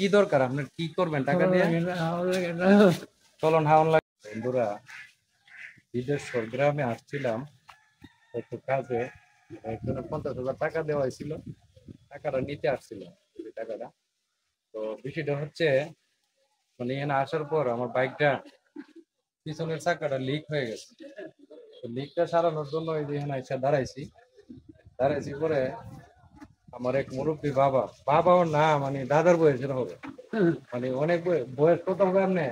কি দরকার, আপনার কি করবেন টাকা দিয়ে? চলন হাওন লাগে। বন্ধুরা, বিদেশ্বর গ্রামে আসছিলাম একটু কাজে। একজনের 50,000 টাকা দেওয়া হয়েছিল, টাকাটা নিতে আসছিলাম। এই টাকাটা তো বিষয়টা হচ্ছে, মানে এখানে আসার পর আমার বাইকটা পিছনের চাকাটা লিক হয়ে গেছে। তো লিকটা সারানোর জন্য এই যে এখানে এসে দাঁড়াইছি পরে আমার এক মুরব্বী বাবা, বাবাও না মানে দাদার বয়সের হবে, মানে অনেক বয়স কত হবে আপনি?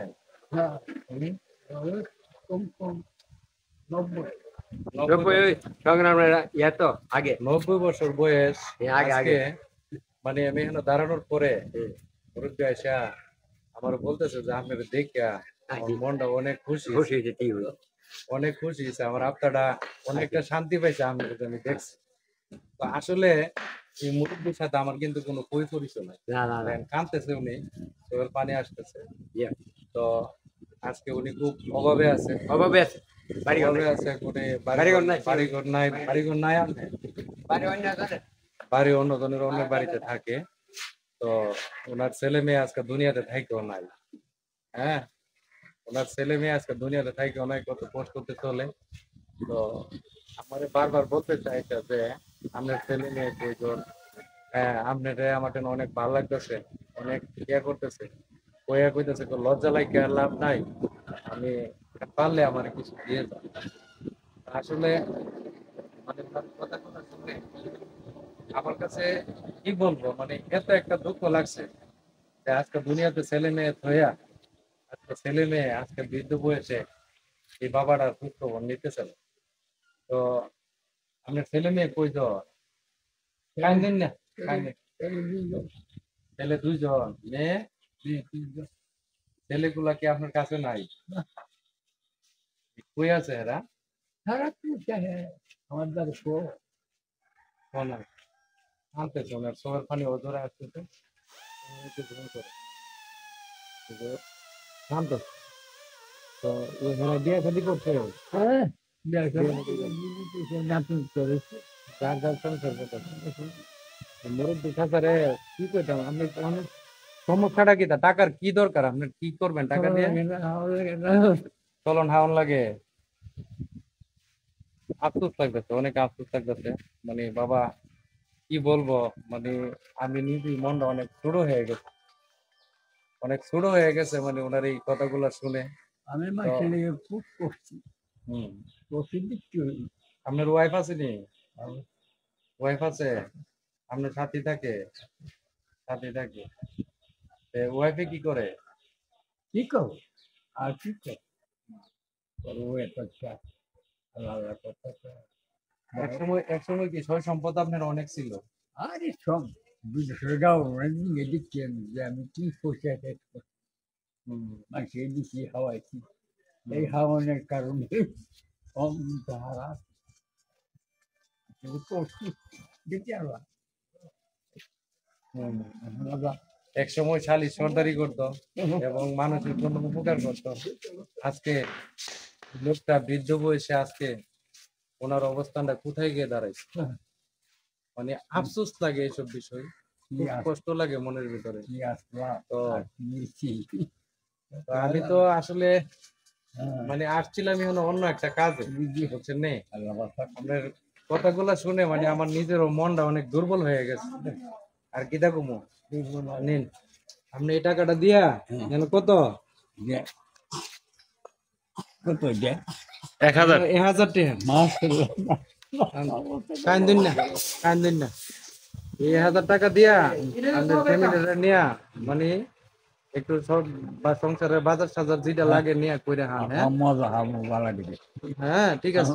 আগে 90 বছর বয়স। আগে আজকে আগে মানে আমি এখানে দাঁড়ানোর পরে মুরব্বী আইসা আমার বলতেছে যে আপনার দেখে আমার মনটা অনেক খুশি, খুশি হয়েছে, কি হলো? অনেক খুশি হয়েছে, আমার আত্মাটা অনেকটা শান্তি পাইছে আপনাকে আমি দেখছি। তো আসলে এই মুরব্বীর সাথে আমার কিন্তু কোনো পরিচয় নাই। না না না, কাঁদতেছে উনি, চোখের পানি আসতেছে। ইয়ে, তো আজকে উনি খুব অভাবে আছে, অভাবে আছে, বাড়িঘর অভাবে নাই, আছে, কোনো বাড়িঘর নাই, বাড়িঘর নাই, বাড়িঘর নাই আপনি, বাড়ি অন্য আছে। বাড়ি অন্যজনের অন্যের বাড়িতে থাকে। তো ওনার ছেলে মেয়ে আজকে দুনিয়াতে থাকেও নাই। হ্যাঁ, ওনার ছেলে মেয়ে আজকে দুনিয়াতে থাকেও নাই, কত কষ্ট করতে চলে। তো আমার বারবার বলতে চাইছে যে আপনার ছেলে মেয়ে কয়জন, হ্যাঁ আপনার আমার জন্য অনেক ভালো লাগতেছে, অনেক ইয়ে করতেছে, কইয়া কইতেছে লজ্জা লাগে আর লাভ নাই, আমি পারলে আমার কিছু দিয়ে দাও। আসলে মানে তার কথা শুনে আমার কাছে কি বলবো, মানে এত একটা দুঃখ লাগছে যে আজকে দুনিয়াতে ছেলে মেয়ে হইয়া, আজকে ছেলে মেয়ে আজকে বৃদ্ধ বয়সে এই বাবাটার খোঁজ খবর নিতেছে না। তো আপনার ছেলে মেয়ে কয়জন? কান্দেন না, কান্দেন। ছেলে 2জন, মেয়ে 3জন। ছেলেগুলা কি আপনার কাছে নাই? কই আছে এরা? আনতেছে, ওনার চোখের পানি ওজোরে আসতেছে। শান্ত। তো এরা বিয়ে শাদী করছে? যার যার সংসার করতেছে। মুরব্বী চাচারে কি কইতাম, আপনি অনেক সমস্যাটা কি, টাকার কি দরকার, আপনার কি করবেন টাকা দিয়ে? চলন হাওন লাগে। আফসোস লাগতেছে, অনেক আফসোস লাগতেছে। মানে বাবা কি বলবো, মানে আমি নিজেই মনটা অনেক ছোট হয়ে গেছে, অনেক ছোট হয়ে গেছে, মানে ওনার এই কথাগুলো শুনে। আমি তো মাসে খুব করছি, হম, প্রসিদ্ধি আপনার ওয়াইফ আছে নি? ওয়াইফ আছে, আপনার সাথী থাকে? সাথী থাকে। ওয়াইফে কি করে? কি করো আর কি করবো, একটা আল্লাহ কথা। একসময় কি সয় সম্পদ আপনার অনেক ছিল? আরে সব বিদেশের গাও দিচ্ছেন যে আমি কি পোশাক মানুষের দিচ্ছি, হাওয়াইছি। এই হাওয়ানোর কারণে কম তারা করছি, দিতে আল্লাহ। এক সময় শালি সর্দারি করতো এবং মানুষের জন্য উপকার করতো। আজকে লোকটা বৃদ্ধ বয়সে আজকে ওনার অবস্থানটা কোথায় গিয়ে দাঁড়াইছে, মানে আফসোস লাগে এইসব বিষয়, খুব কষ্ট লাগে মনের ভিতরে। তো আমি তো আসলে মানে আসছিলাম এখন অন্য একটা কাজে, বুঝছেন নে। আপনার কথাগুলা শুনে মানে আমার নিজেরও মনটা অনেক দুর্বল হয়ে গেছে। আর কি দেখো নিন, আপনি এই টাকাটা দিয়া যেন কত, 1000 টাকা। কান্দুন না, কান্দুন না, এই 1000 টাকা দিয়া আপনার ফ্যামিলিটা নিয়া মানে একটু সব বা সংসারের বাজার সাজার যেটা লাগে নিয়ে কইরা, হ্যাঁ হ্যাঁ, ঠিক আছে।